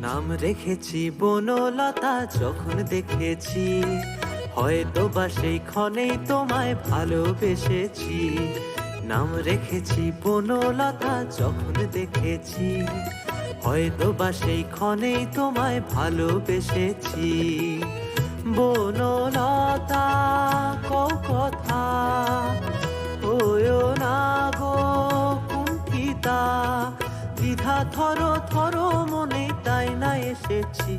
নাম রেখেছি বনলতা যখন দেখেছি, হয়তো বা সেই ক্ষণেই তোমায় ভালোবেসেছি। নাম রেখেছি বনলতা যখন দেখেছি, হয়তো বা সেই ক্ষণেই তোমায় ভালোবেসেছি। বনলতা কও কথা, ওয়ো না গো কুণ্ঠিতা, দ্বিধা থরো থরো মনে তাই না এসেছি।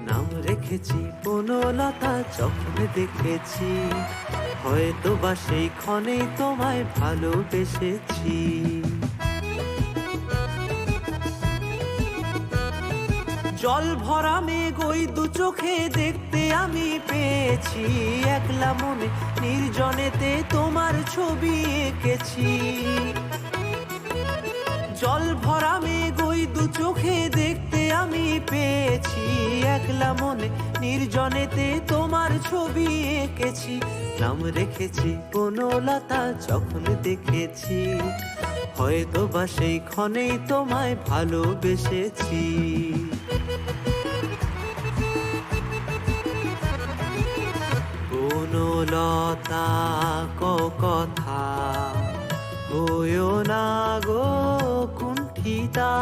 নাম রেখেছি বনলতা যখন দেখেছি, হয়তো বা সেই ক্ষণেই তোমায় ভালোবেসেছি। জল ভরা মেঘ ওই দু চোখে দেখতে আমি পেয়েছি, একলা মনে নির্জনেতে তোমার ছবি এঁকেছি। জল ভরা মেঘ ওই দু চোখে দেখতে আমি পেয়েছি, একলা মনে নির্জনেতে তোমার ছবি এঁকেছি। নাম রেখেছি বনলতা যখন দেখেছি, হয়তো বা সেই ক্ষণেই তোমায় ভালোবেসেছি। বনলতা কও কথা, ওয়ো না গো কুণ্ঠিতা,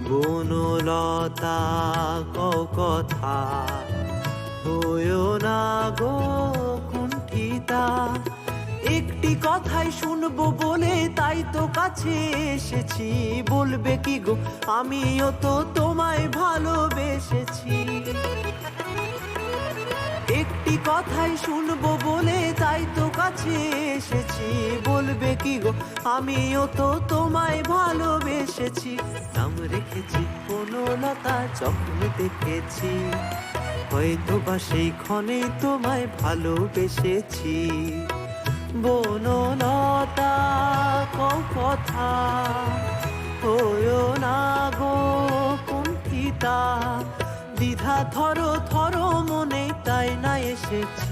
বনলতা কও কথা, ওয়ো না গো কুণ্ঠিতা। একটি কথাই শুনবো বলে তাই তো কাছে এসেছি, বলবে কি গো আমিও তো তোমায় ভালোবেসেছি। একটি কথাই শুনবো বলে তাই তো কাছে এসেছি, বলবে কি গো আমিও তো তোমায় ভালোবেসেছি। নাম রেখেছি বনলতা যখন দেখেছি, হয়তো বা সেই ক্ষণে তোমায় ভালোবেসেছি। বনলতা কও কথা, ওয়ো না গো কুণ্ঠিতা, দ্বিধা থরো থরো মনে তাই না এসেছি।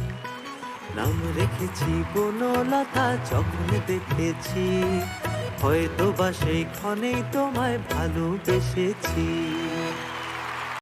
নাম রেখেছি বনলতা যখন দেখেছি, হয়তো বা সেই ক্ষণেই তোমায় ভালোবেসেছি।